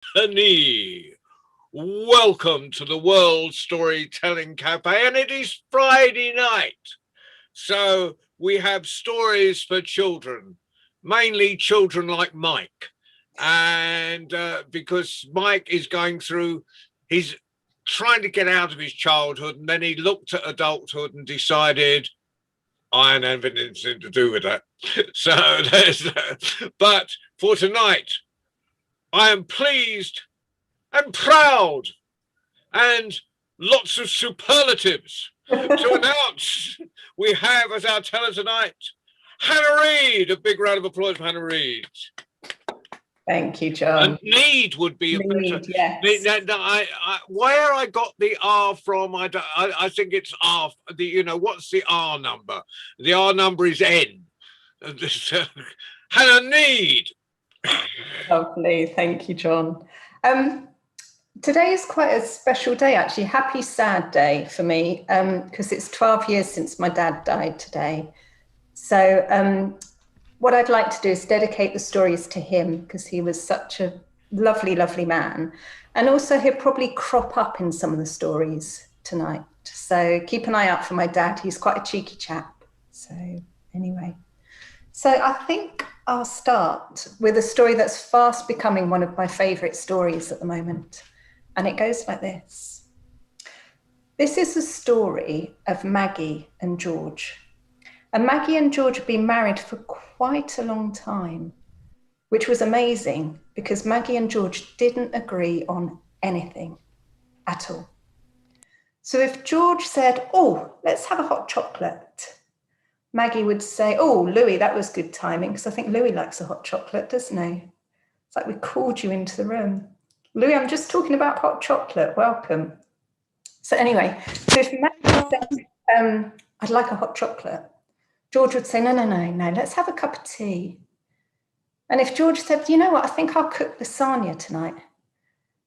Honey, welcome to the World Storytelling Cafe, and it is Friday night. So we have stories for children, mainly children like Mike. And because Mike is going through, he's trying to get out of his childhood, and then he looked at adulthood and decided, I ain't having anything to do with that. So there's, but for tonight, I am pleased and proud and lots of superlatives to announce we have as our teller tonight, Hannah Reid. A big round of applause for Hannah Reid. Thank you, John. And Need would be a better. Yes. Where I got the R from, I think it's R. What's the R number? The R number is N. Hannah Need. Lovely, thank you, John. Today is quite a special day, actually. Happy sad day for me, because it's 12 years since my dad died today. So what I'd like to do is dedicate the stories to him, because he was such a lovely, lovely man. And also he'll probably crop up in some of the stories tonight. So keep an eye out for my dad. He's quite a cheeky chap. So anyway, so I think I'll start with a story that's fast becoming one of my favourite stories at the moment. And it goes like this. This is the story of Maggie and George. And Maggie and George have been married for quite a long time, which was amazing because Maggie and George didn't agree on anything at all. So if George said, oh, let's have a hot chocolate, Maggie would say, oh, Louis, that was good timing, because I think Louis likes a hot chocolate, doesn't he? It's like we called you into the room. Louis, I'm just talking about hot chocolate. Welcome. So anyway, so if Maggie said, I'd like a hot chocolate, George would say, no, let's have a cup of tea. And if George said, you know what, I think I'll cook lasagna tonight,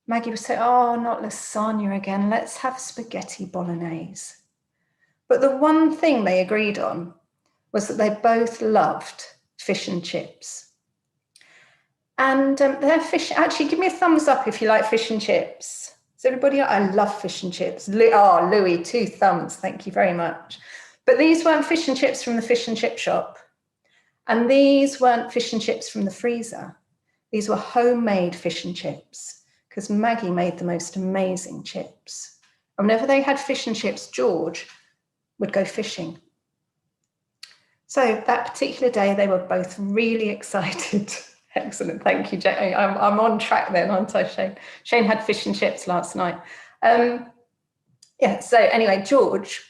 Maggie would say, oh, not lasagna again. Let's have spaghetti bolognese. But the one thing they agreed on was that they both loved fish and chips. And their fish, actually, give me a thumbs up if you like fish and chips. Is everybody, I love fish and chips. Oh, Louis, 2 thumbs, thank you very much. But these weren't fish and chips from the fish and chip shop. And these weren't fish and chips from the freezer. These were homemade fish and chips because Maggie made the most amazing chips. And whenever they had fish and chips, George would go fishing. So that particular day, they were both really excited. Excellent, thank you, Jane. I'm on track then, aren't I, Shane? Shane had fish and chips last night. So anyway, George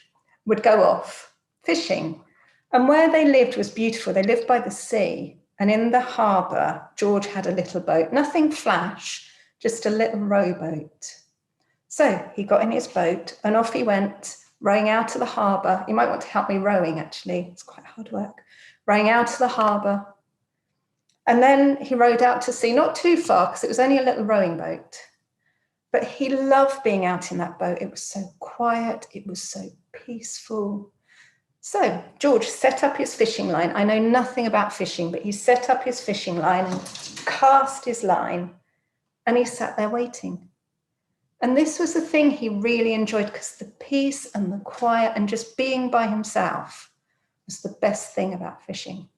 would go off fishing. And where they lived was beautiful. They lived by the sea. And in the harbour, George had a little boat, nothing flash, just a little rowboat. So he got in his boat and off he went, rowing out to the harbour. You might want to help me rowing, actually. It's quite hard work. Rowing out to the harbour. And then he rowed out to sea, not too far, because it was only a little rowing boat. But he loved being out in that boat. It was so quiet. It was so peaceful. So George set up his fishing line. I know nothing about fishing, but he set up his fishing line and cast his line. And he sat there waiting. And this was the thing he really enjoyed, because the peace and the quiet and just being by himself was the best thing about fishing.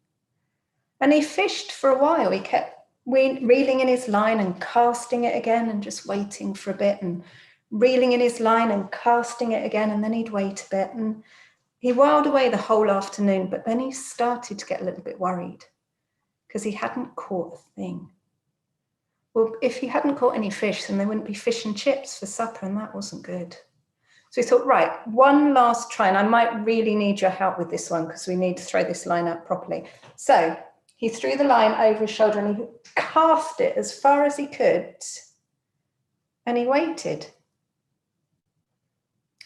And he fished for a while. He kept reeling in his line and casting it again and just waiting for a bit and reeling in his line and casting it again. And then he'd wait a bit. And he whiled away the whole afternoon, but then he started to get a little bit worried because he hadn't caught a thing. Well, if he hadn't caught any fish, then there wouldn't be fish and chips for supper, and that wasn't good. So he thought, right, one last try, and I might really need your help with this one because we need to throw this line out properly. So he threw the line over his shoulder and he cast it as far as he could, and he waited.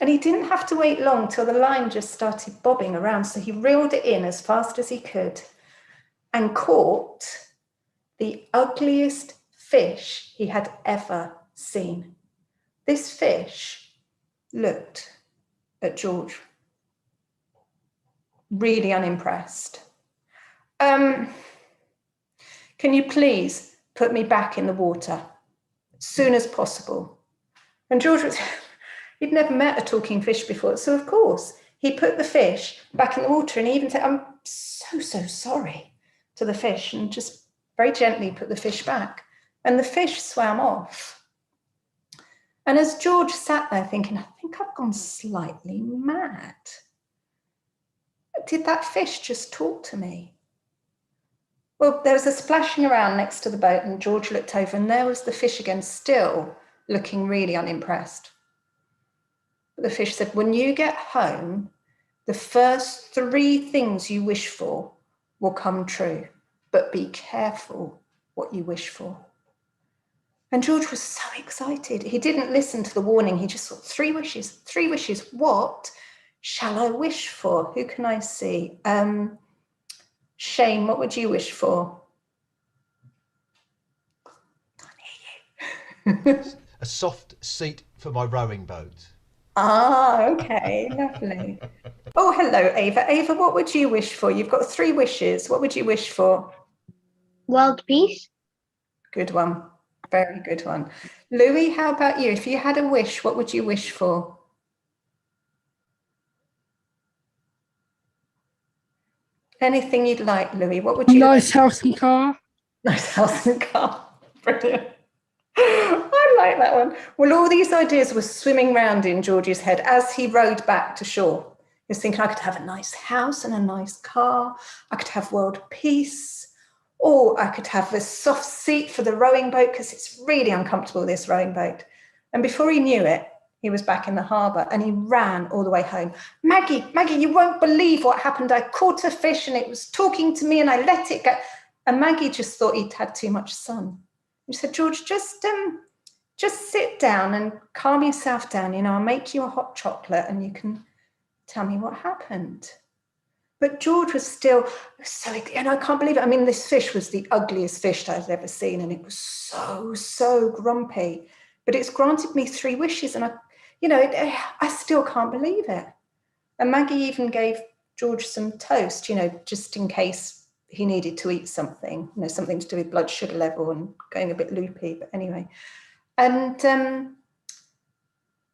And he didn't have to wait long till the line just started bobbing around. So he reeled it in as fast as he could and caught the ugliest fish he had ever seen. This fish looked at George, really unimpressed. Can you please put me back in the water? soon as possible. And George was, he'd never met a talking fish before. So of course, he put the fish back in the water and he even said, I'm so sorry to the fish, and just very gently put the fish back. And the fish swam off. And as George sat there thinking, I think I've gone slightly mad. Did that fish just talk to me? Well, there was a splashing around next to the boat and George looked over and there was the fish again, still looking really unimpressed. But the fish said, when you get home, the first 3 things you wish for will come true, but be careful what you wish for. And George was so excited. He didn't listen to the warning. He just thought, 3 wishes, 3 wishes. What shall I wish for? Who can I see? Shane, what would you wish for? Can't hear you. A soft seat for my rowing boat. Ah, okay, lovely. Oh, hello, Ava. Ava, what would you wish for? You've got 3 wishes. What would you wish for? World peace. Good one. Very good one. Louis, how about you? If you had a wish, what would you wish for? Anything you'd like, Louis. What would you Nice house and car. Nice house and car. Brilliant. I like that one. Well, all these ideas were swimming round in George's head as he rowed back to shore. He was thinking, I could have a nice house and a nice car. I could have world peace. Or I could have a soft seat for the rowing boat because it's really uncomfortable, this rowing boat. And before he knew it, he was back in the harbour and he ran all the way home. Maggie, you won't believe what happened. I caught a fish and it was talking to me and I let it go. And Maggie just thought he'd had too much sun. She said, George, just sit down and calm yourself down. You know, I'll make you a hot chocolate and you can tell me what happened. But George was still so, and I can't believe it. I mean, this fish was the ugliest fish that I've ever seen. And it was so grumpy. But it's granted me 3 wishes. And I still can't believe it. And Maggie even gave George some toast, you know, just in case he needed to eat something, you know, something to do with blood sugar level and going a bit loopy, but anyway. And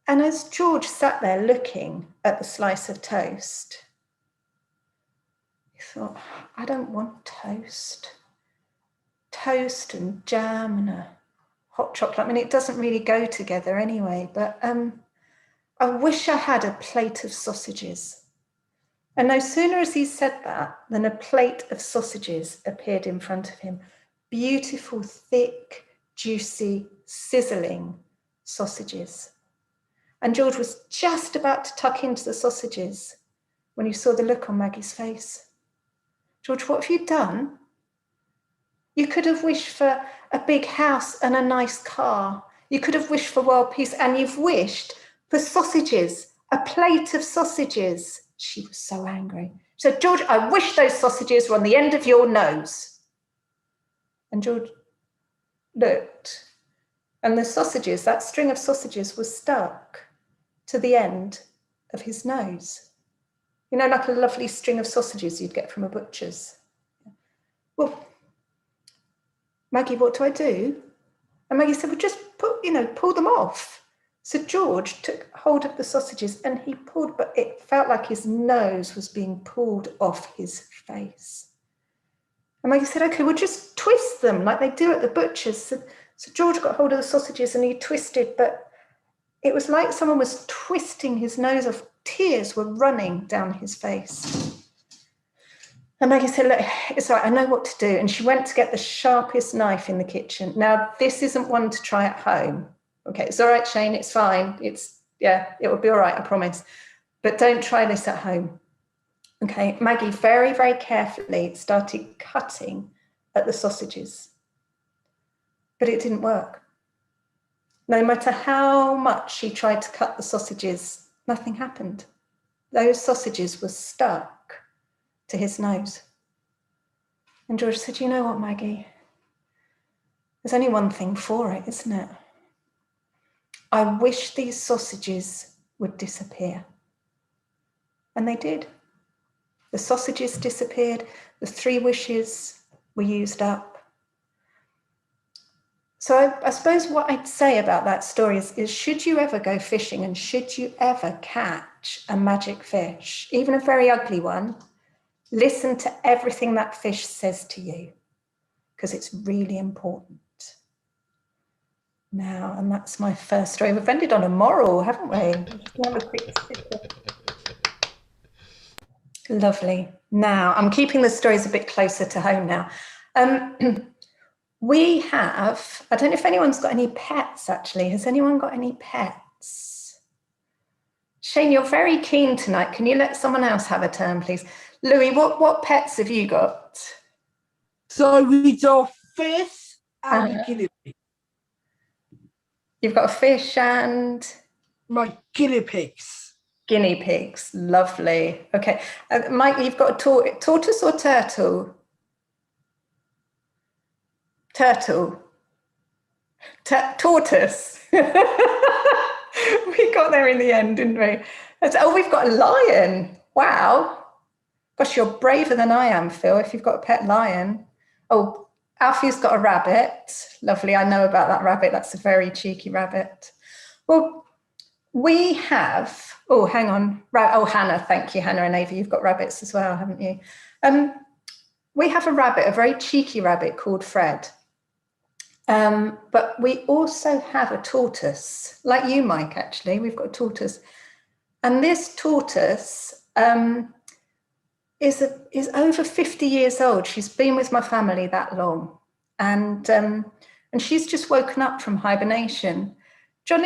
as George sat there looking at the slice of toast, he thought, I don't want toast. Toast and jam and a hot chocolate. I mean, it doesn't really go together anyway, but I wish I had a plate of sausages. And no sooner as he said that than a plate of sausages appeared in front of him. Beautiful, thick, juicy, sizzling sausages. And George was just about to tuck into the sausages when he saw the look on Maggie's face. George, what have you done? You could have wished for a big house and a nice car. You could have wished for world peace, and you've wished for sausages, a plate of sausages. She was so angry. She said, George, I wish those sausages were on the end of your nose. And George looked, and the sausages, that string of sausages was stuck to the end of his nose. You know, like a lovely string of sausages you'd get from a butcher's. Well, Maggie, what do I do? And Maggie said, well, just pull them off. So George took hold of the sausages and he pulled, but it felt like his nose was being pulled off his face. And Maggie said, okay, well, just twist them like they do at the butcher's. So George got hold of the sausages and he twisted, but it was like someone was twisting his nose off. Tears were running down his face. And Maggie said, look, it's all right, I know what to do. And she went to get the sharpest knife in the kitchen. Now, this isn't one to try at home. Okay, it's all right, Shane, it's fine. It will be all right, I promise. But don't try this at home. Okay, Maggie very, very carefully started cutting at the sausages. But it didn't work. No matter how much she tried to cut the sausages, nothing happened. Those sausages were stuck to his nose. And George said, you know what, Maggie? There's only one thing for it, isn't it? I wish these sausages would disappear. And they did. The sausages disappeared. The 3 wishes were used up. So I suppose what I'd say about that story is should you ever go fishing and should you ever catch a magic fish, even a very ugly one, listen to everything that fish says to you, because it's really important. Now, and that's my first story. We've ended on a moral, haven't we? Have a quick Lovely. Now, I'm keeping the stories a bit closer to home now. We have, I don't know if anyone's got any pets, actually. Has anyone got any pets? Shane, you're very keen tonight. Can you let someone else have a turn, please? Louis, what pets have you got? So we got fish and guinea pig. You've got a fish and? My guinea pigs. Guinea pigs, lovely. Okay, Mike, you've got a tortoise or turtle? Turtle. Tortoise. We got there in the end, didn't we? Oh, we've got a lion. Wow. Gosh, you're braver than I am, Phil, if you've got a pet lion. Oh, Alfie's got a rabbit. Lovely, I know about that rabbit. That's a very cheeky rabbit. Well, we have, oh, hang on. Oh, Hannah, thank you, Hannah and Ava. You've got rabbits as well, haven't you? We have a rabbit, a very cheeky rabbit called Fred. But we also have a tortoise, like you, Mike, actually. We've got a tortoise. And this tortoise is over 50 years old. She's been with my family that long. And she's just woken up from hibernation. John,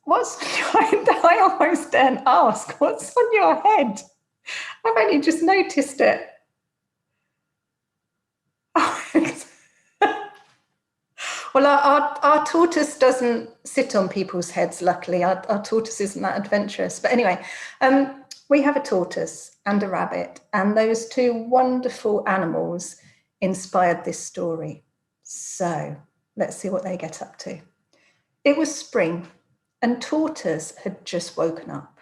what's I almost daren't ask, what's on your head? I've only just noticed it. Well, our tortoise doesn't sit on people's heads, luckily. Our tortoise isn't that adventurous. But anyway, we have a tortoise and a rabbit, and those two wonderful animals inspired this story. So let's see what they get up to. It was spring, and Tortoise had just woken up.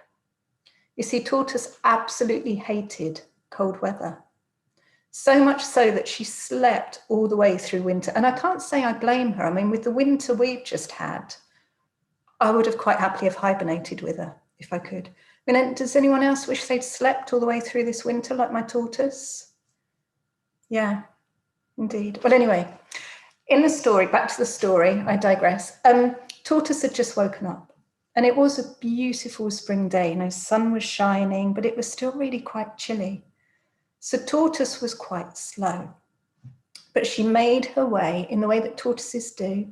You see, Tortoise absolutely hated cold weather. So much so that she slept all the way through winter. And I can't say I blame her. I mean, with the winter we've just had, I would have quite happily have hibernated with her if I could. I mean, does anyone else wish they'd slept all the way through this winter like my tortoise? Yeah, indeed. Well, anyway, in the story, back to the story, I digress. Tortoise had just woken up and it was a beautiful spring day. You know, sun was shining, but it was still really quite chilly. So Tortoise was quite slow, but she made her way in the way that tortoises do,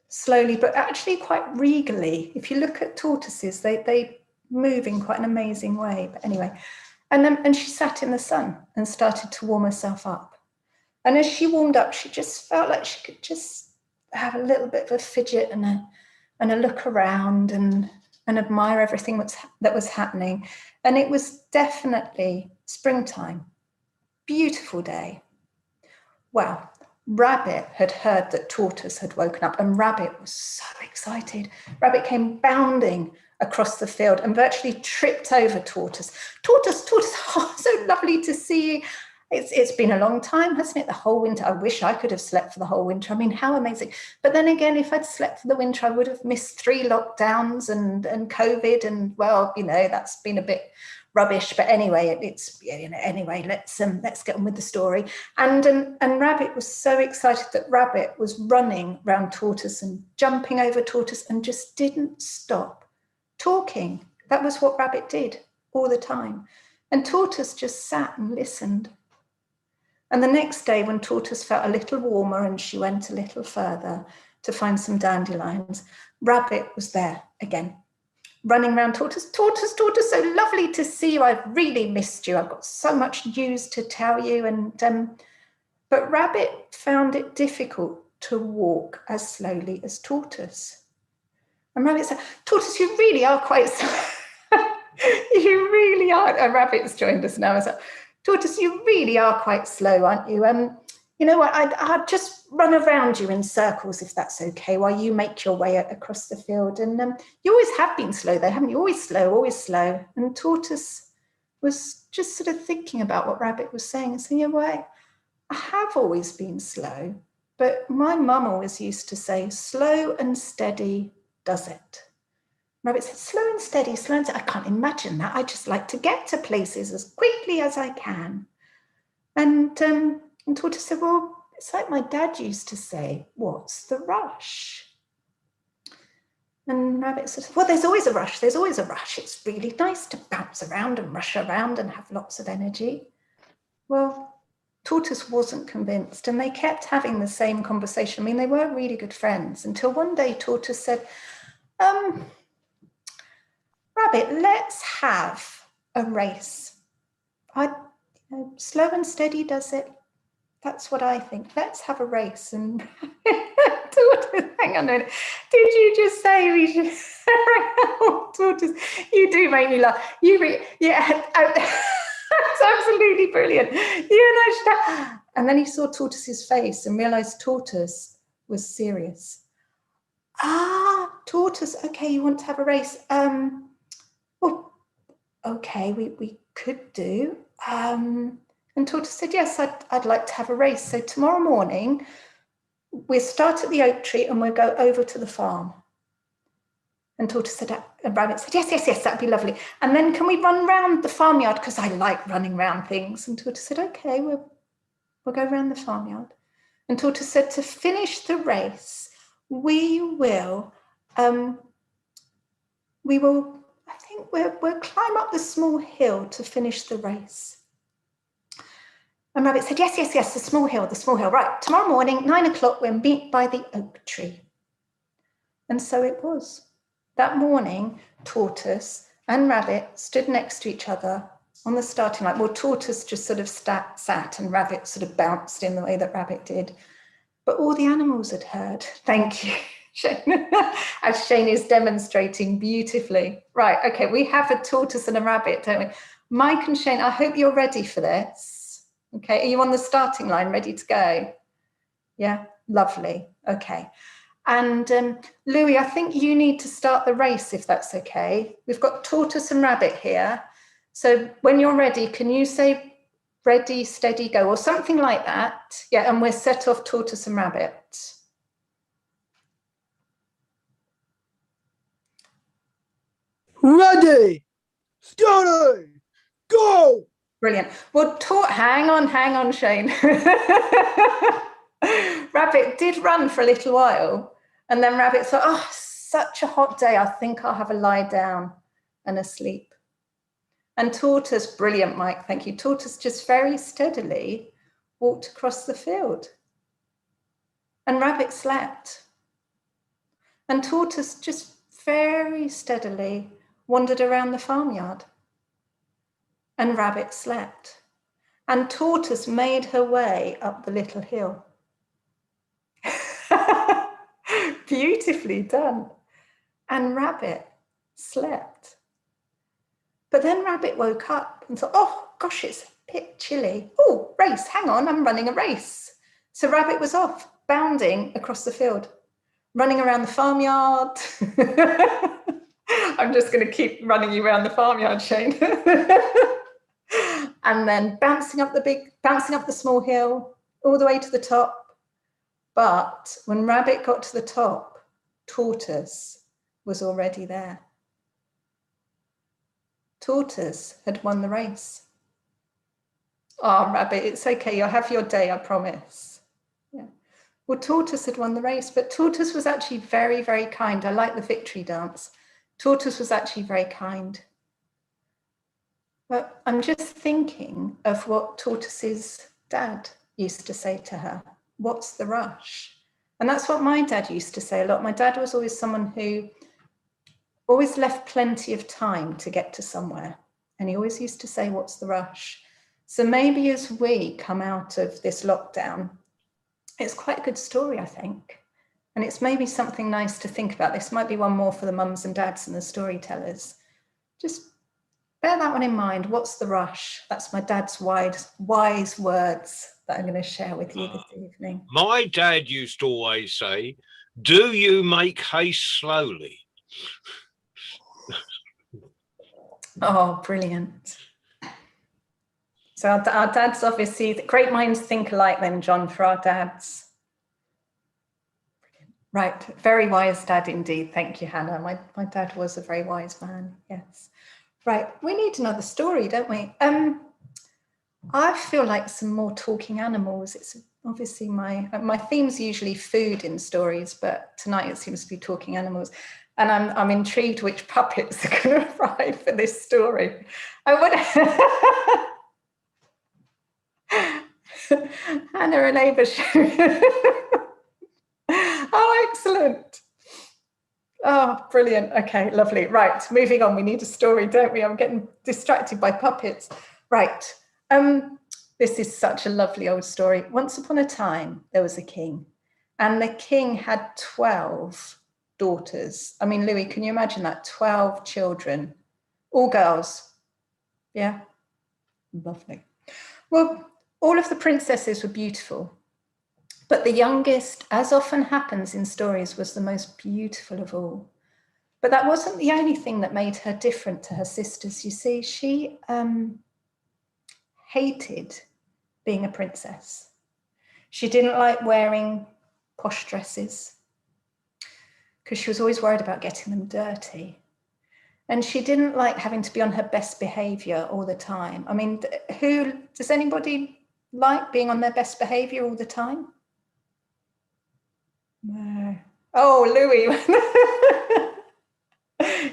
slowly, but actually quite regally. If you look at tortoises, they move in quite an amazing way. But anyway, and she sat in the sun and started to warm herself up. And as she warmed up, she just felt like she could just have a little bit of a fidget and a look around and admire everything that was happening. And it was definitely springtime, beautiful day. Well, Rabbit had heard that Tortoise had woken up, and Rabbit was so excited. Rabbit came bounding across the field and virtually tripped over Tortoise. Tortoise, oh, so lovely to see you. It's been a long time, hasn't it? The whole winter. I wish I could have slept for the whole winter. I mean, how amazing. But then again, if I'd slept for the winter, I would have missed 3 lockdowns and COVID. And well, you know, that's been a bit rubbish. But anyway, let's get on with the story. And Rabbit was so excited that Rabbit was running round Tortoise and jumping over Tortoise and just didn't stop talking. That was what Rabbit did all the time. And Tortoise just sat and listened. And the next day, when Tortoise felt a little warmer and she went a little further to find some dandelions, Rabbit was there again, running around Tortoise. Tortoise, so lovely to see you. I've really missed you. I've got so much news to tell you. But Rabbit found it difficult to walk as slowly as Tortoise. And Rabbit said, Tortoise, you really are quite slow. You really are. And Rabbit's joined us now. So, Tortoise, you really are quite slow, aren't you? You know what? I'd just run around you in circles, if that's okay, while you make your way across the field. And you always have been slow, though, haven't you? Always slow. And Tortoise was just sort of thinking about what Rabbit was saying and saying, yeah, well, I have always been slow, But my mum always used to say, slow and steady does it. Rabbit said, slow and steady, slow and steady. I can't imagine that. I just like to get to places as quickly as I can. And Tortoise said, well, it's like my dad used to say, what's the rush? And Rabbit said, well, there's always a rush. There's always a rush. It's really nice to bounce around and rush around and have lots of energy. Well, Tortoise wasn't convinced, and they kept having the same conversation. I mean, they were really good friends until one day Tortoise said, Rabbit, let's have a race. Slow and steady does it. That's what I think. Let's have a race. And Tortoise, hang on a minute. Did you just say we should? Tortoise, you do make me laugh. Yeah. That's absolutely brilliant. And then he saw Tortoise's face and realized Tortoise was serious. Tortoise, okay, you want to have a race? Well, okay, we could do. And Tortoise said, yes, I'd like to have a race. So tomorrow morning, we'll start at the oak tree and we'll go over to the farm. And Tortoise said, and Rabbit said, yes, that'd be lovely. And then can we run round the farmyard? Because I like running round things. And Tortoise said, okay, we'll go round the farmyard. And Tortoise said, to finish the race, we'll climb up the small hill to finish the race. And Rabbit said, yes, the small hill. Right, tomorrow morning, 9 o'clock, we'll meet by the oak tree. And so it was. That morning, Tortoise and Rabbit stood next to each other on the starting line. Well, Tortoise just sort of sat and Rabbit sort of bounced in the way that Rabbit did. But all the animals had heard. Thank you, Shane. As Shane is demonstrating beautifully. Right, okay, we have a tortoise and a rabbit, don't we? Mike and Shane, I hope you're ready for this. Okay, are you on the starting line, ready to go? Yeah, lovely, okay. And Louis, I think you need to start the race if that's okay. We've got Tortoise and Rabbit here. So when you're ready, can you say ready, steady, go, or something like that? Yeah, and we're set off Tortoise and Rabbit. Ready, steady, go. Brilliant. Well, hang on, Shane. Rabbit did run for a little while. And then Rabbit thought, oh, such a hot day. I think I'll have a lie down and a sleep. And Tortoise, brilliant, Mike, thank you. Tortoise just very steadily walked across the field. And Rabbit slept. And Tortoise just very steadily wandered around the farmyard. And Rabbit slept. And Tortoise made her way up the little hill. Beautifully done. And Rabbit slept. But then Rabbit woke up and thought, oh gosh, it's a bit chilly. Oh, race, hang on, I'm running a race. So Rabbit was off, bounding across the field, running around the farmyard. I'm just going to keep running you around the farmyard, Shane. And then bouncing up the small hill, all the way to the top. But when Rabbit got to the top, Tortoise was already there. Tortoise had won the race. Oh, Rabbit, it's okay. You'll have your day, I promise. Yeah. Well, Tortoise had won the race, but Tortoise was actually very, very kind. I like the victory dance. Tortoise was actually very kind. But I'm just thinking of what Tortoise's dad used to say to her. What's the rush? And that's what my dad used to say a lot. My dad was always someone who always left plenty of time to get to somewhere. And he always used to say, what's the rush? So maybe as we come out of this lockdown, it's quite a good story, I think. And it's maybe something nice to think about. This might be one more for the mums and dads and the storytellers. Just bear that one in mind. What's the rush? That's my dad's wise words that I'm going to share with you this evening. My dad used to always say, do you make haste slowly? Oh, brilliant. So our dads, obviously, great minds think alike then, John, for our dads. Right, very wise dad indeed. Thank you, Hannah. My dad was a very wise man, yes. Right, we need another story, don't we? I feel like some more talking animals. It's obviously my theme's usually food in stories, but tonight it seems to be talking animals. And I'm intrigued which puppets are going to arrive for this story. I would Hannah and Ava. Oh, excellent. Oh, brilliant. Okay, lovely. Right, moving on. We need a story, don't we? I'm getting distracted by puppets. Right. This is such a lovely old story. Once upon a time, there was a king, and the king had 12 daughters. I mean, Louis, can you imagine that? 12 children, all girls. Yeah, lovely. Well, all of the princesses were beautiful, but the youngest, as often happens in stories, was the most beautiful of all. But that wasn't the only thing that made her different to her sisters. You see, she hated being a princess. She didn't like wearing posh dresses because she was always worried about getting them dirty. And she didn't like having to be on her best behavior all the time. I mean, does anybody like being on their best behavior all the time? No. Oh, Louis.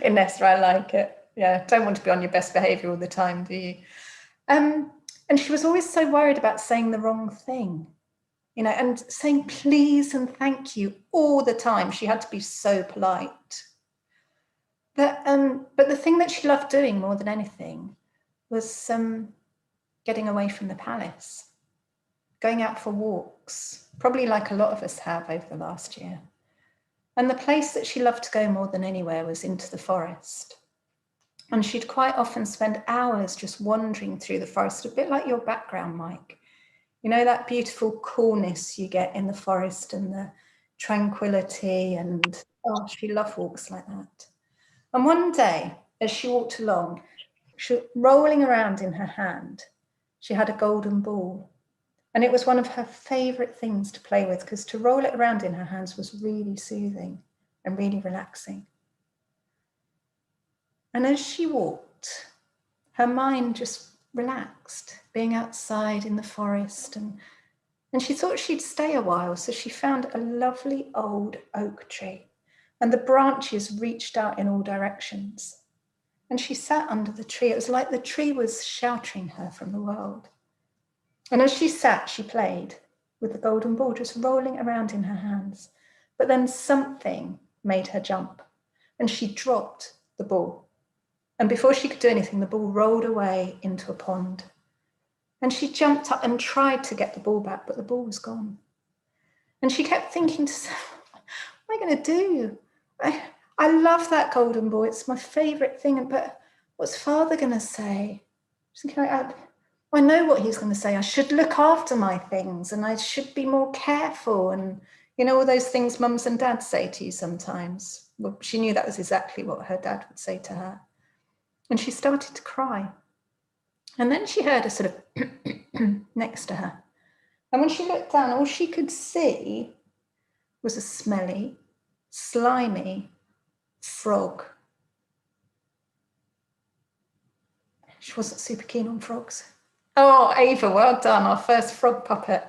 Inessa, I like it. Yeah, don't want to be on your best behavior all the time, do you? And she was always so worried about saying the wrong thing, you know, and saying please and thank you all the time. She had to be so polite. But the thing that she loved doing more than anything was getting away from the palace, going out for walks, probably like a lot of us have over the last year. And the place that she loved to go more than anywhere was into the forest. And she'd quite often spend hours just wandering through the forest, a bit like your background, Mike. You know, that beautiful coolness you get in the forest and the tranquility, and oh, she loved walks like that. And one day, as she walked along, rolling around in her hand, she had a golden ball. And it was one of her favourite things to play with, because to roll it around in her hands was really soothing and really relaxing. And as she walked, her mind just relaxed, being outside in the forest. And she thought she'd stay a while, so she found a lovely old oak tree, and the branches reached out in all directions. And she sat under the tree. It was like the tree was sheltering her from the world. And as she sat, she played with the golden ball, just rolling around in her hands. But then something made her jump, and she dropped the ball. And before she could do anything, the ball rolled away into a pond. And she jumped up and tried to get the ball back, but the ball was gone. And she kept thinking to herself, what am I going to do? I love that golden ball. It's my favourite thing. But what's Father going to say? She's thinking, I know what he's going to say. I should look after my things, and I should be more careful. And, you know, all those things mums and dads say to you sometimes. Well, she knew that was exactly what her dad would say to her. And she started to cry. And then she heard a sort of next to her. And when she looked down, all she could see was a smelly, slimy frog. She wasn't super keen on frogs. Oh, Ava, well done, our first frog puppet.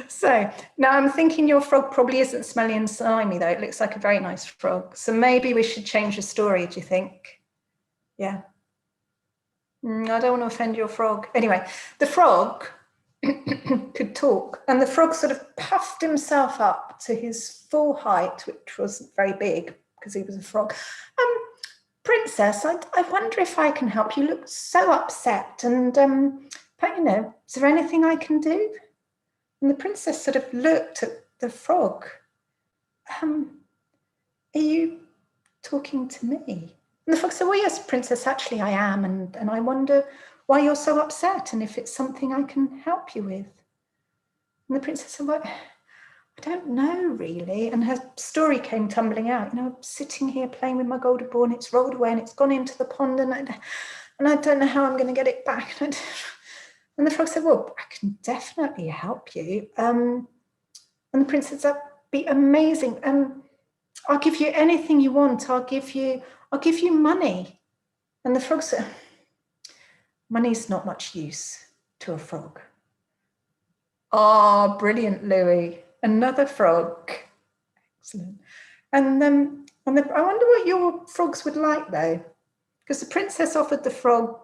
So now I'm thinking your frog probably isn't smelly and slimy, though. It looks like a very nice frog. So maybe we should change the story, do you think? Yeah. I don't want to offend your frog. Anyway, the frog could talk, and the frog sort of puffed himself up to his full height, which wasn't very big because he was a frog. Princess, I wonder if I can help. You look so upset, and but you know, is there anything I can do? And the princess sort of looked at the frog. Are you talking to me? And the frog said, well, yes, princess, actually I am, and I wonder why you're so upset, and if it's something I can help you with. And the princess said, well, I don't know really. And her story came tumbling out. You know, I'm sitting here playing with my golden ball, and it's rolled away and it's gone into the pond, and I don't know how I'm going to get it back. And the frog said, well, I can definitely help you. And the princess said, be amazing. I'll give you anything you want. I'll give you money. And the frog said, money's not much use to a frog. Oh, brilliant, Louis. Another frog. Excellent. And I wonder what your frogs would like, though, because the princess offered the frog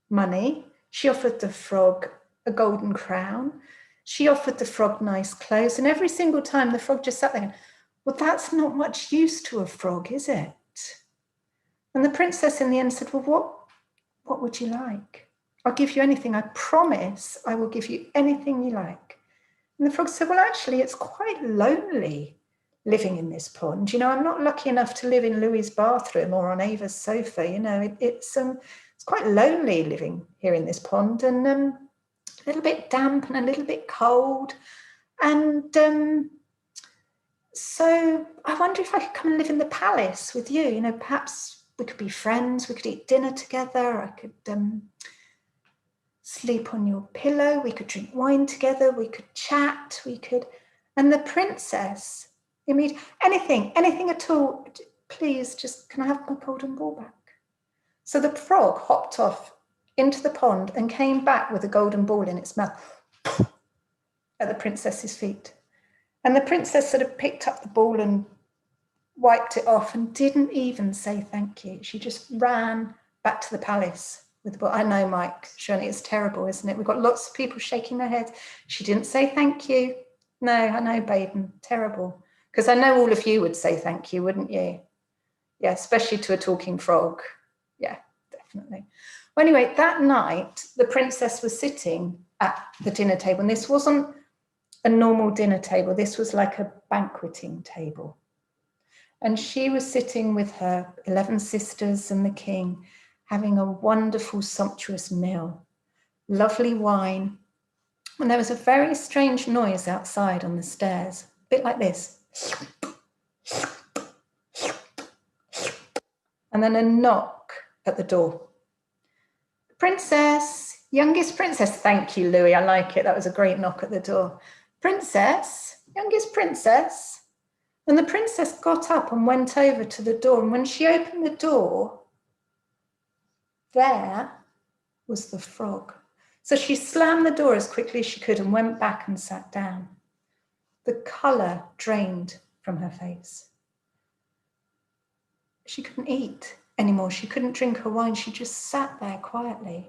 money. She offered the frog a golden crown. She offered the frog nice clothes. And every single time the frog just sat there and, well, that's not much use to a frog, is it? And the princess in the end said, well, what would you like? I'll give you anything. I promise I will give you anything you like. And the frog said, well, actually, it's quite lonely living in this pond. You know, I'm not lucky enough to live in Louis's bathroom or on Ava's sofa. You know, it's quite lonely living here in this pond, and a little bit damp and a little bit cold. And so I wonder if I could come and live in the palace with you. You know, perhaps we could be friends. We could eat dinner together. I could sleep on your pillow. We could drink wine together. We could chat. And the princess, anything at all. Please, just can I have my golden ball back? So the frog hopped off into the pond and came back with a golden ball in its mouth at the princess's feet. And the princess sort of picked up the ball and wiped it off and didn't even say thank you. She just ran back to the palace with the ball. I know, Mike, Shirley, it's terrible, isn't it? We've got lots of people shaking their heads. She didn't say thank you. No, I know, Baden, terrible. Because I know all of you would say thank you, wouldn't you? Yeah, especially to a talking frog. Yeah, definitely. Well, anyway, that night, the princess was sitting at the dinner table, and this wasn't a normal dinner table. This was like a banqueting table. And she was sitting with her 11 sisters and the king, having a wonderful, sumptuous meal, lovely wine. And there was a very strange noise outside on the stairs, a bit like this. And then a knock at the door. Princess, youngest princess. Thank you, Louis. I like it. That was a great knock at the door. Princess, youngest princess. And the princess got up and went over to the door. And when she opened the door, there was the frog. So she slammed the door as quickly as she could and went back and sat down. The colour drained from her face. She couldn't eat anymore. She couldn't drink her wine. She just sat there quietly.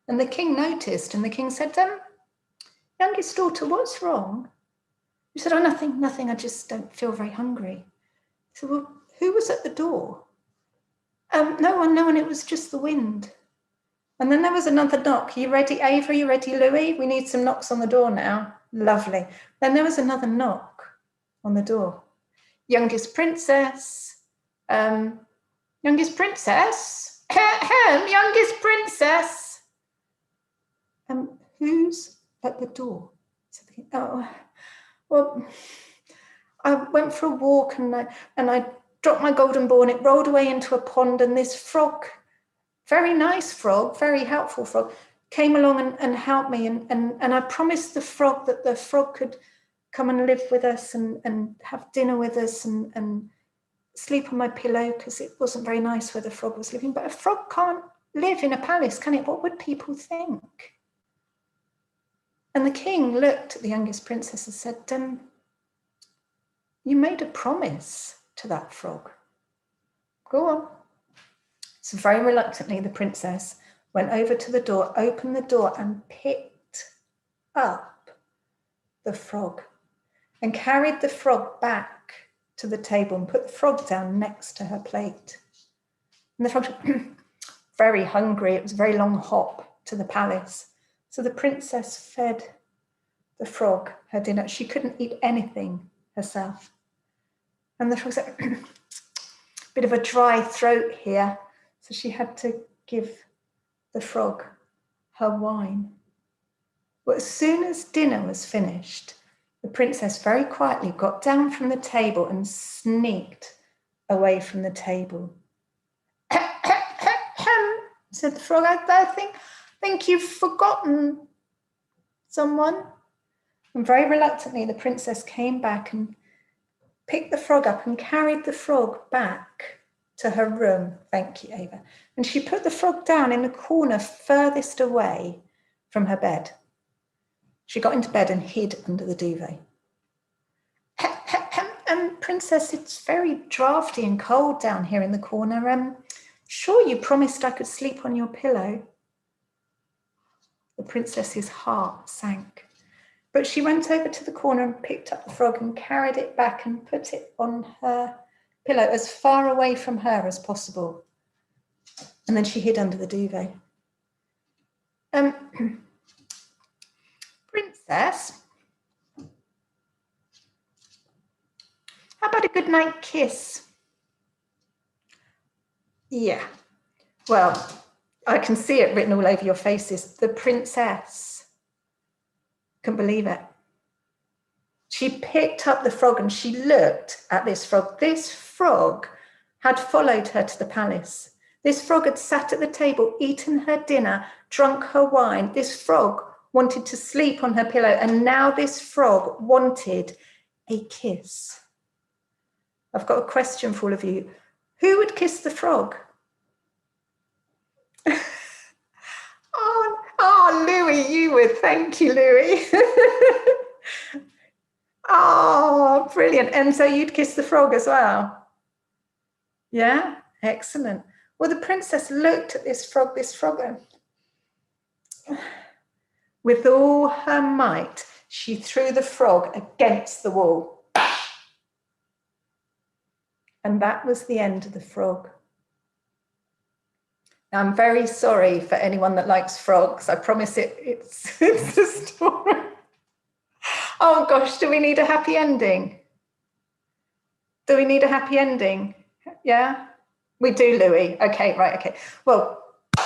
And the king noticed, and the king said, youngest daughter, what's wrong? She said, oh, nothing. I just don't feel very hungry. He said, well, who was at the door? No one. It was just the wind. And then there was another knock. Are you ready, Ava? Are you ready, Louis? We need some knocks on the door now. Lovely. Then there was another knock on the door. Youngest princess. Youngest princess. Youngest princess. Who's at the door? Said the king. Oh, well, I went for a walk and I dropped my golden ball and it rolled away into a pond, and this frog, very nice frog, very helpful frog, came along and helped me, and I promised the frog that the frog could come and live with us and have dinner with us and sleep on my pillow, because it wasn't very nice where the frog was living. But a frog can't live in a palace, can it? What would people think? And the king looked at the youngest princess and said, you made a promise to that frog. Go on. So very reluctantly, the princess went over to the door, opened the door and picked up the frog and carried the frog back to the table and put the frog down next to her plate. And the frog was very hungry. It was a very long hop to the palace. So the princess fed the frog her dinner. She couldn't eat anything herself. And the frog said, bit of a dry throat here. So she had to give the frog her wine. But as soon as dinner was finished, the princess very quietly got down from the table and sneaked away from the table. Said the frog, I think you've forgotten someone. And very reluctantly, the princess came back and picked the frog up and carried the frog back to her room. Thank you, Ava. And she put the frog down in the corner furthest away from her bed. She got into bed and hid under the duvet. Princess, it's very drafty and cold down here in the corner. Sure, you promised I could sleep on your pillow. The princess's heart sank, but she went over to the corner and picked up the frog and carried it back and put it on her pillow as far away from her as possible. And then she hid under the duvet. Princess, how about a good night kiss? Yeah, well, I can see it written all over your faces. The princess couldn't believe it. She picked up the frog and she looked at this frog. This frog had followed her to the palace. This frog had sat at the table, eaten her dinner, drunk her wine. This frog wanted to sleep on her pillow, and now this frog wanted a kiss. I've got a question for all of you. Who would kiss the frog? Oh, Louis, you would. Thank you, Louis. Oh, brilliant. And so you'd kiss the frog as well? Yeah, excellent. Well, the princess looked at this frog, with all her might, she threw the frog against the wall. And that was the end of the frog. Now, I'm very sorry for anyone that likes frogs. I promise it's a story. Oh gosh, do we need a happy ending? Do we need a happy ending? Yeah, we do, Louis. Okay, right, okay. Well,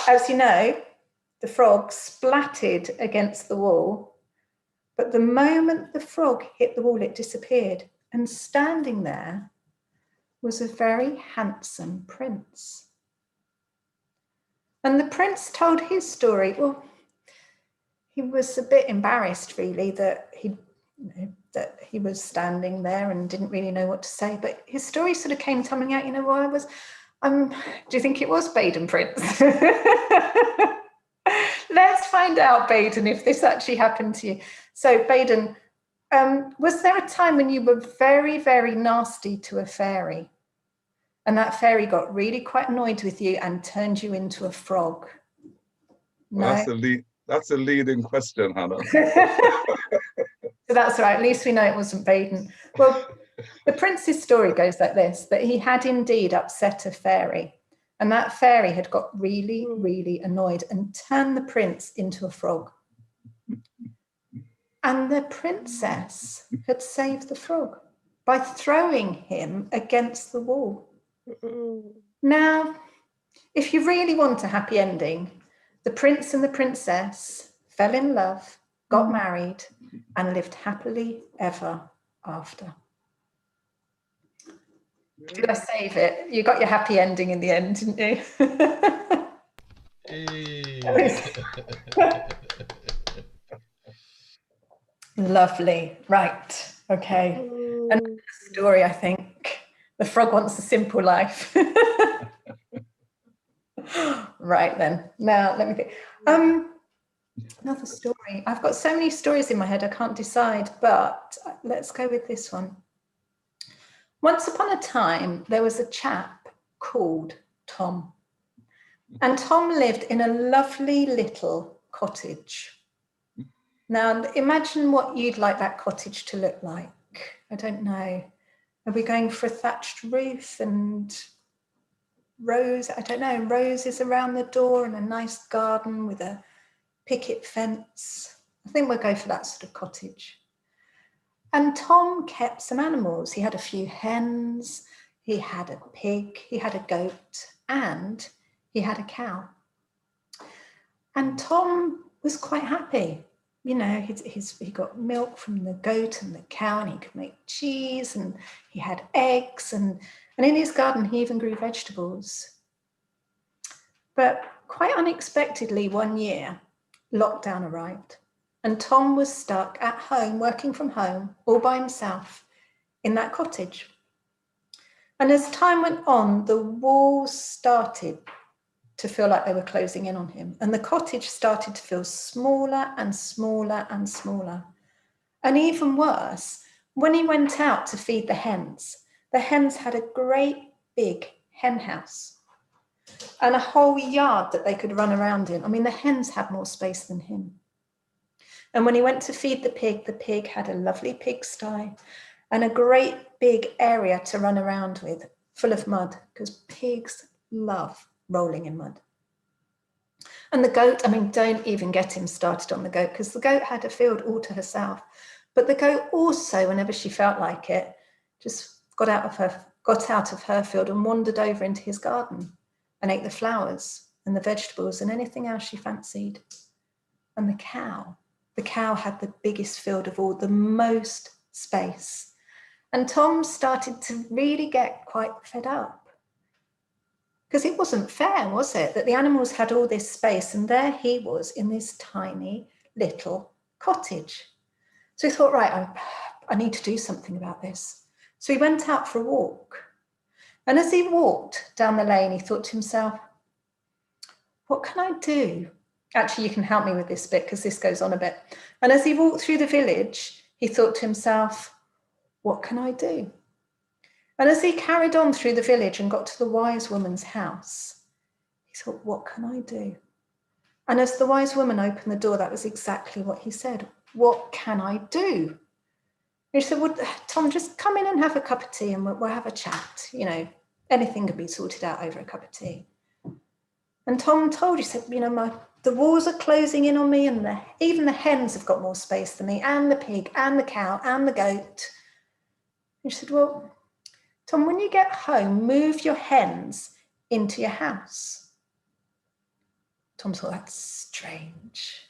as you know, the frog splatted against the wall, but the moment the frog hit the wall, it disappeared. And standing there was a very handsome prince. And the prince told his story. Well, he was a bit embarrassed, really, that he was standing there and didn't really know what to say. But his story sort of came tumbling out. You know, well, do you think it was Baden, Prince? Let's find out, Baden, if this actually happened to you. So, Baden, was there a time when you were very, very nasty to a fairy? And that fairy got really quite annoyed with you and turned you into a frog? Well, No? that's a leading question, Hannah. So that's right, at least we know it wasn't Baden. Well, the prince's story goes like this, that he had indeed upset a fairy, and that fairy had got really, really annoyed and turned the prince into a frog. And the princess had saved the frog by throwing him against the wall. Now, if you really want a happy ending, the prince and the princess fell in love, got married, and lived happily ever after. Did I save it? You got your happy ending in the end, didn't you? Lovely. Right. Okay. Another story, I think. The frog wants a simple life. Right then. Now, let me think. Another story. I've got so many stories in my head, I can't decide, but let's go with this one. Once upon a time, there was a chap called Tom. And Tom lived in a lovely little cottage. Now, imagine what you'd like that cottage to look like. I don't know. Are we going for a thatched roof and roses around the door and a nice garden with a picket fence? I think we'll go for that sort of cottage. And Tom kept some animals. He had a few hens, he had a pig, he had a goat, and he had a cow. And Tom was quite happy. You know, he got milk from the goat and the cow, and he could make cheese, and he had eggs, and in his garden he even grew vegetables. But quite unexpectedly one year, lockdown arrived, and Tom was stuck at home, working from home, all by himself in that cottage. And as time went on, the walls started to feel like they were closing in on him. And the cottage started to feel smaller and smaller and smaller. And even worse, when he went out to feed the hens had a great big hen house and a whole yard that they could run around in. I mean, the hens had more space than him. And when he went to feed the pig had a lovely pigsty and a great big area to run around with, full of mud, because pigs love rolling in mud. And the goat, I mean, don't even get him started on the goat, because the goat had a field all to herself. But the goat also, whenever she felt like it, just got out of her field and wandered over into his garden and ate the flowers and the vegetables and anything else she fancied. And the cow had the biggest field of all, the most space. And Tom started to really get quite fed up. Because it wasn't fair, was it? That the animals had all this space and there he was in this tiny little cottage. So he thought, right, I need to do something about this. So he went out for a walk. And as he walked down the lane, he thought to himself, what can I do? Actually, you can help me with this bit because this goes on a bit. And as he walked through the village, he thought to himself, what can I do? And as he carried on through the village and got to the wise woman's house, he thought, what can I do? And as the wise woman opened the door, that was exactly what he said. What can I do? And she said, well, Tom, just come in and have a cup of tea and we'll have a chat. You know, anything can be sorted out over a cup of tea. And Tom told, he said, you know, the walls are closing in on me and even the hens have got more space than me, and the pig and the cow and the goat. And she said, well, Tom, when you get home, move your hens into your house. Tom thought, that's strange.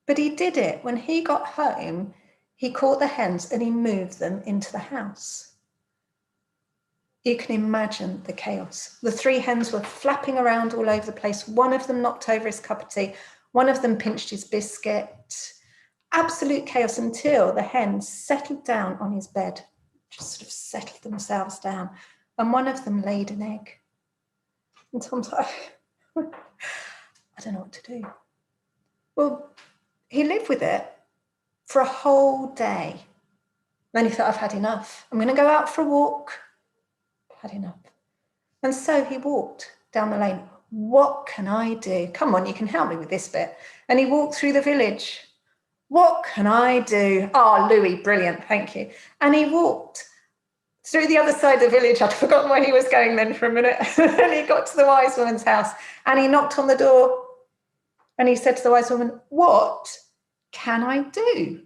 But he did it. When he got home, he caught the hens and he moved them into the house. You can imagine the chaos. The 3 hens were flapping around all over the place. One of them knocked over his cup of tea. One of them pinched his biscuit. Absolute chaos until the hens settled down on his bed, just sort of settled themselves down. And one of them laid an egg. And Tom's like, I don't know what to do. Well, he lived with it for a whole day. Then he thought, I've had enough. I'm going to go out for a walk. I've had enough. And so he walked down the lane. What can I do? Come on, you can help me with this bit. And he walked through the village. What can I do? Oh, Louis, brilliant, thank you. And he walked through the other side of the village. I'd forgotten where he was going then for a minute. And he got to the wise woman's house and he knocked on the door. And he said to the wise woman, what can I do?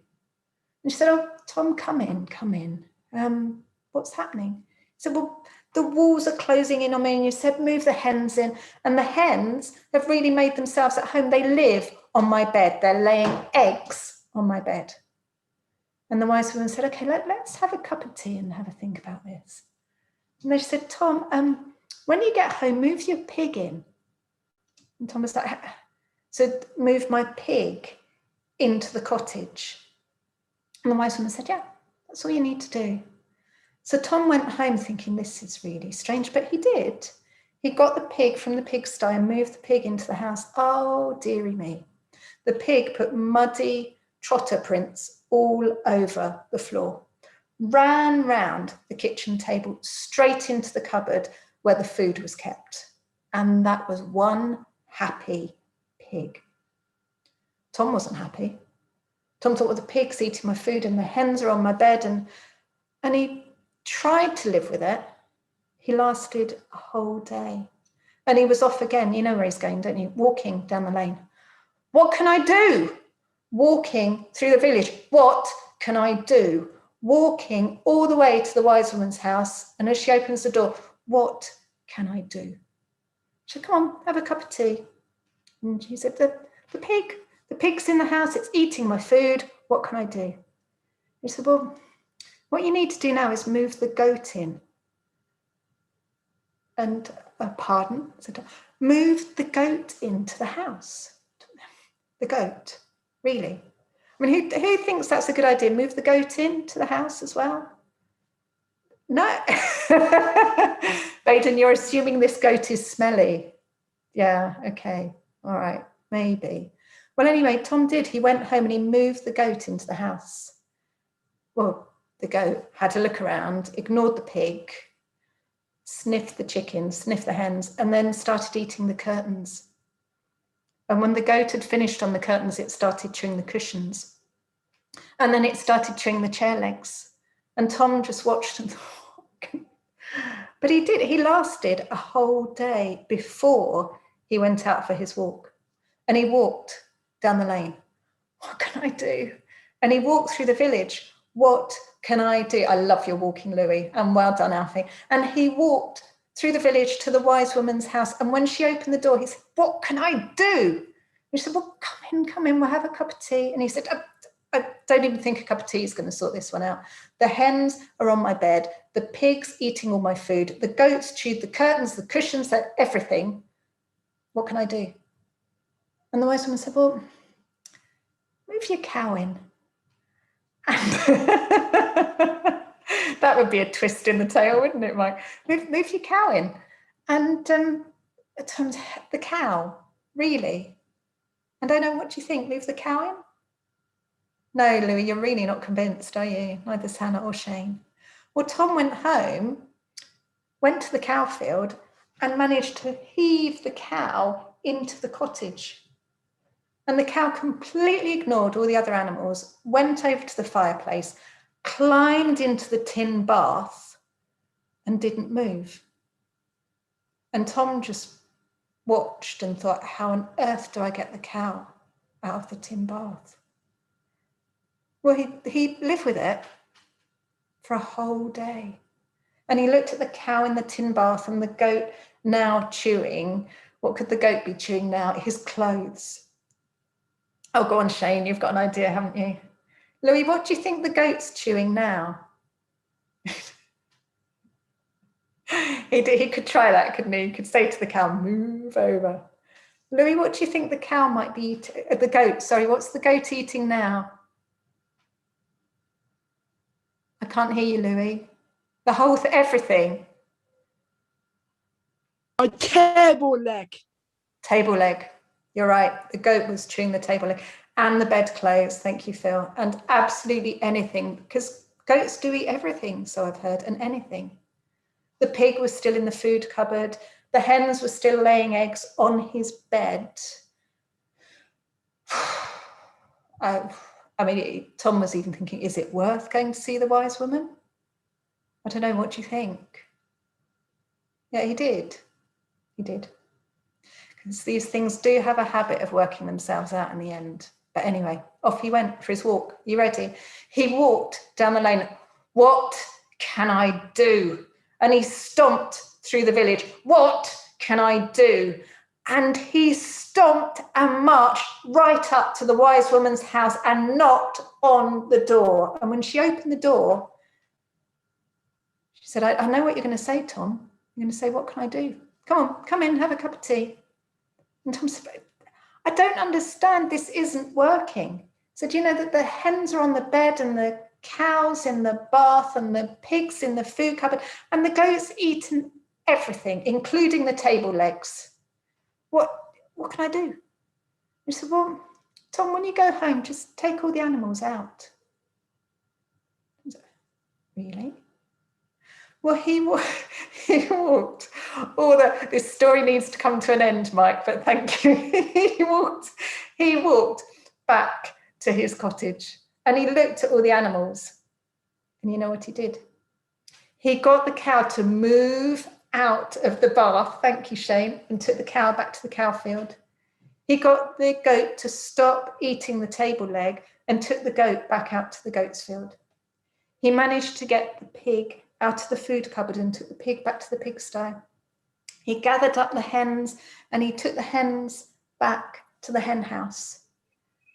And she said, oh, Tom, come in. What's happening? He said, well, the walls are closing in on me and you said move the hens in, and the hens have really made themselves at home. They live on my bed. They're laying eggs on my bed. And the wise woman said, okay, let's have a cup of tea and have a think about this. And they said, Tom, when you get home, move your pig in. And Tom was like, so move my pig into the cottage. And the wise woman said, yeah, that's all you need to do. So Tom went home thinking, this is really strange, but he did. He got the pig from the pigsty and moved the pig into the house. Oh, dearie me. The pig put muddy trotter prints all over the floor, ran round the kitchen table, straight into the cupboard where the food was kept. And that was one happy pig. Tom wasn't happy. Tom thought, well, the pig's eating my food and the hens are on my bed. And he tried to live with it. He lasted a whole day. And he was off again. You know where he's going, don't you? Walking down the lane. What can I do? Walking through the village. What can I do? Walking all the way to the wise woman's house. And as she opens the door, what can I do? She said, come on, have a cup of tea. And she said, the pig's in the house. It's eating my food. What can I do? He said, well, what you need to do now is move the goat in. And, pardon? Said, move the goat into the house. The goat, really? I mean, who thinks that's a good idea? Move the goat into the house as well? No. Baden, you're assuming this goat is smelly. Yeah, okay. All right, maybe. Well, anyway, Tom did. He went home and he moved the goat into the house. Well, the goat had a look around, ignored the pig, sniffed the chickens, sniffed the hens, and then started eating the curtains. And when the goat had finished on the curtains, it started chewing the cushions. And then it started chewing the chair legs. And Tom just watched and thought, but he did. He lasted a whole day before he went out for his walk. And he walked down the lane. What can I do? And he walked through the village. What can I do? I love your walking, Louis, and well done, Alfie. And he walked through the village to the wise woman's house. And when she opened the door, he said, what can I do? And she said, well, come in, we'll have a cup of tea. And he said, I don't even think a cup of tea is going to sort this one out. The hens are on my bed, the pigs eating all my food, the goats chewed the curtains, the cushions, everything. What can I do? And the wise woman said, well, move your cow in. And that would be a twist in the tale, wouldn't it, Mike? Move your cow in. And the cow, really? And I know, what do you think? Move the cow in? No, Louis, you're really not convinced, are you? Neither's Hannah or Shane. Well, Tom went home, went to the cow field and managed to heave the cow into the cottage. And the cow completely ignored all the other animals, went over to the fireplace, climbed into the tin bath and didn't move. And Tom just watched and thought, how on earth do I get the cow out of the tin bath? Well, he lived with it for a whole day. And he looked at the cow in the tin bath and the goat now chewing. What could the goat be chewing now? His clothes. Oh, go on, Shane, you've got an idea, haven't you? Louis, what do you think the goat's chewing now? He could try that, couldn't he? He could say to the cow, move over. Louis, what do you think the cow might be eating? The goat, sorry, what's the goat eating now? I can't hear you, Louis. The whole everything. A table leg. Table leg. You're right. The goat was chewing the table leg and the bedclothes. Thank you, Phil. And absolutely anything, because goats do eat everything, so I've heard, and anything. The pig was still in the food cupboard. The hens were still laying eggs on his bed. I mean, Tom was even thinking, is it worth going to see the wise woman? I don't know, what do you think? Yeah, he did. He did. Because these things do have a habit of working themselves out in the end. But anyway, off he went for his walk. You ready? He walked down the lane. What can I do? And he stomped through the village. What can I do? And he stomped and marched right up to the wise woman's house and knocked on the door. And when she opened the door, she said, I know what you're going to say, Tom. You're going to say, what can I do? Come on, come in, have a cup of tea. And Tom said, I don't understand. This isn't working. He said, you know that the hens are on the bed and the cows in the bath and the pigs in the food cupboard and the goats eating everything, including the table legs. What can I do? He said, well, Tom, when you go home, just take all the animals out. Said, really? Well, he walked. This story needs to come to an end, Mike, but thank you. He walked back to his cottage and he looked at all the animals. And you know what he did? He got the cow to move out of the bath, thank you, Shane, and took the cow back to the cow field. He got the goat to stop eating the table leg and took the goat back out to the goat's field. He managed to get the pig out of the food cupboard and took the pig back to the pigsty. He gathered up the hens and he took the hens back to the hen house.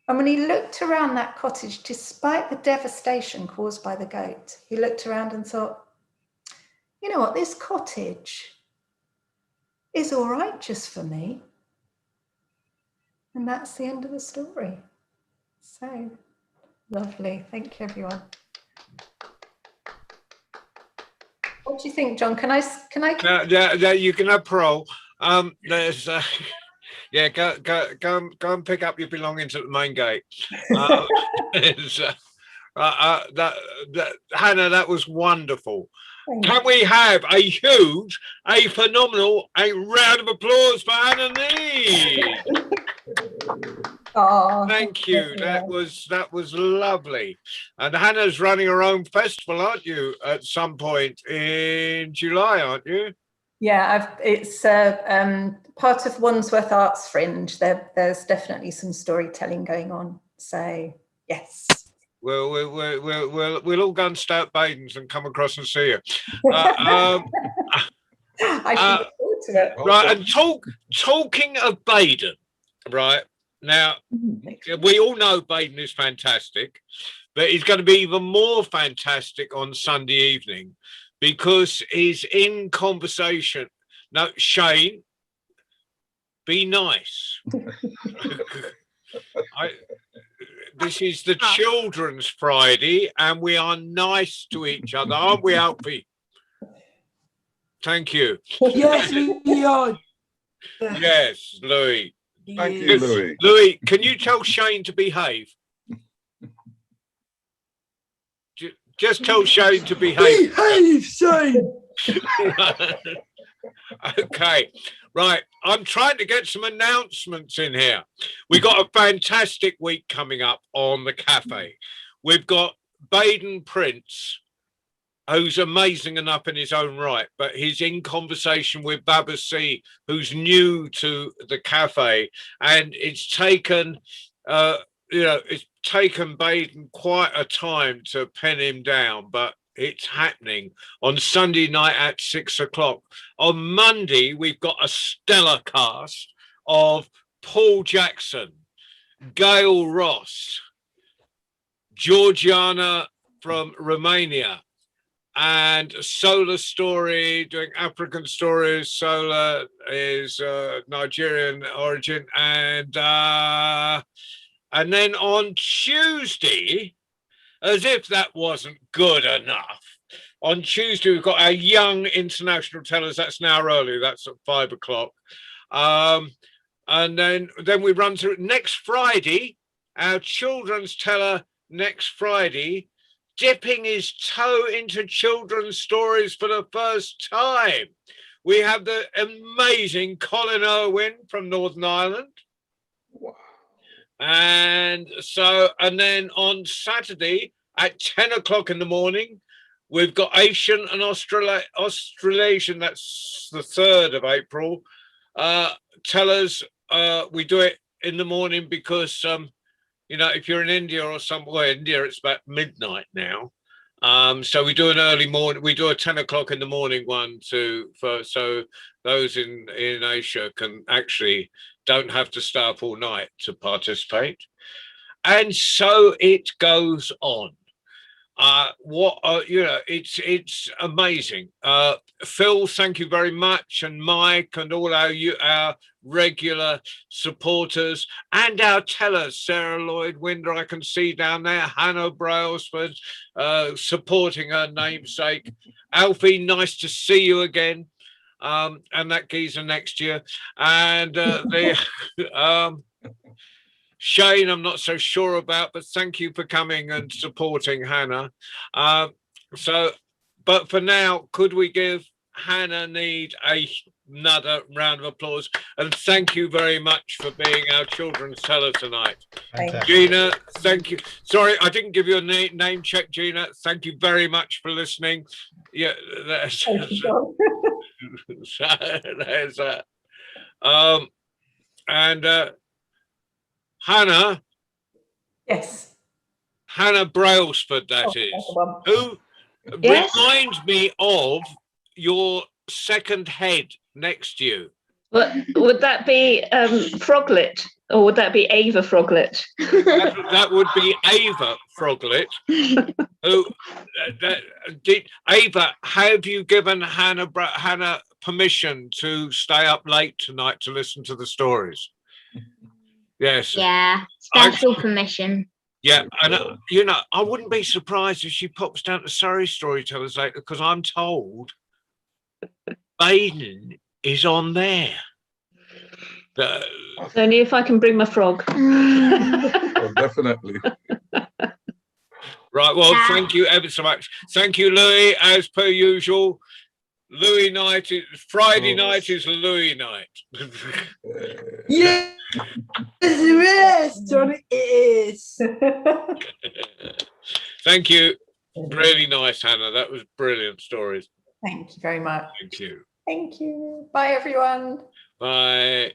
And when he looked around that cottage, despite the devastation caused by the goat, he looked around and thought, you know what, this cottage is all right just for me. And that's the end of the story. So lovely. Thank you, everyone. What do you think, John? Can I? You can have parole. There's yeah, go and pick up your belongings at the main gate. there's, Hannah, that was wonderful. Can we have a huge, a phenomenal, a round of applause for Hannah Need? Oh, Thank you. That was lovely. And Hannah's running her own festival, aren't you? At some point in July, aren't you? Yeah, it's part of Wandsworth Arts Fringe. There's definitely some storytelling going on. So yes. We'll all go and stay at Baden's and come across and see you. I should look forward to it. Right, and talking of Baden, right now, we all know Baden is fantastic, but he's going to be even more fantastic on Sunday evening because he's in conversation. Now, Shane, be nice. This is the Children's Friday, and we are nice to each other, aren't we, Alfie? Thank you. Yes, we are. Yes, Louis. Thank you, Louis. Louis, can you tell Shane to behave? Just tell Shane to behave. Behave, Shane. Okay, right. I'm trying to get some announcements in here. We got a fantastic week coming up on the cafe. We've got Baden Prince, who's amazing enough in his own right, but he's in conversation with Babasi, who's new to the cafe, and it's taken, it's taken Baden quite a time to pin him down, but it's happening on Sunday night at 6 o'clock. On Monday, we've got a stellar cast of Paul Jackson, Gail Ross, Georgiana from Romania, and Solar Story doing African stories. Solar is Nigerian origin, and then on Tuesday, as if that wasn't good enough, on Tuesday we've got our young international tellers. That's an hour early. That's at 5 o'clock, and then we run through next Friday. Our children's teller next Friday, dipping his toe into children's stories for the first time. We have the amazing Colin Irwin from Northern Ireland. Wow. And then on Saturday at 10 o'clock in the morning, we've got Asian and Australasian. That's the 3rd of April. Tellers, we do it in the morning because, if you're in India or somewhere, India, it's about midnight now. So we do an early morning, we do a 10 o'clock in the morning one so those in Asia can actually don't have to stay up all night to participate. And so it goes on. It's amazing. Phil, thank you very much, and Mike and all our regular supporters and our tellers, Sarah Lloyd Winder, I can see down there, Hannah Brailsford, supporting her namesake. Alfie, nice to see you again, and that geezer next year. And Shane, I'm not so sure about, but thank you for coming and supporting Hannah. But for now, could we give Hannah Need another round of applause? And thank you very much for being our children's teller tonight. Fantastic. Gina, thank you. Sorry, I didn't give you a name check, Gina. Thank you very much for listening. Yeah, there's that. Hannah. Yes. Hannah Brailsford, that is. Who reminds me of your second head next to you. Would that be Froglet, or would that be Ava Froglet? That would be Ava Froglet. Who Ava, have you given Hannah permission to stay up late tonight to listen to the stories? Yes. Yeah, special permission. Yeah, and I wouldn't be surprised if she pops down to Surrey Storytellers later, because I'm told Baden is on there. Only if I can bring my frog. Oh, definitely. Right, well, Yeah. thank you ever so much. Thank you, Louis, as per usual. Louis night is Friday night is Louis night. Yes, it is, Johnny. It is. Thank you. Really nice, Hannah. That was brilliant stories. Thank you very much. Thank you. Thank you. Bye, everyone. Bye.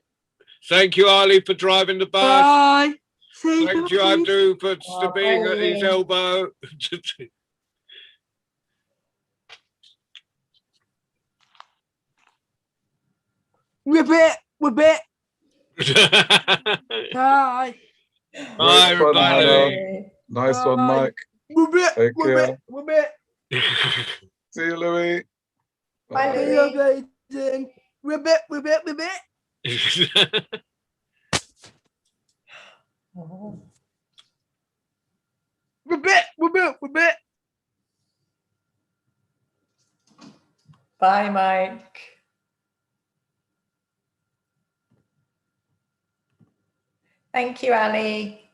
Thank you, Ali, for driving the bus. Bye. See Thank you, guys. Abdu, for Oh, being at his bye. elbow. Ribbit. Ribbit. Bye. Bye, Great fun, everybody. Hannah. Nice one, Bye. Mike. Ribbit. Take Ribbit. care. Ribbit. See you, Louis. Bye, Bye. Louis. Amazing. Ribbit. Ribbit. Ribbit. Oh. Ribbit. Ribbit. Ribbit. Bye, Mike. Thank you, Ali.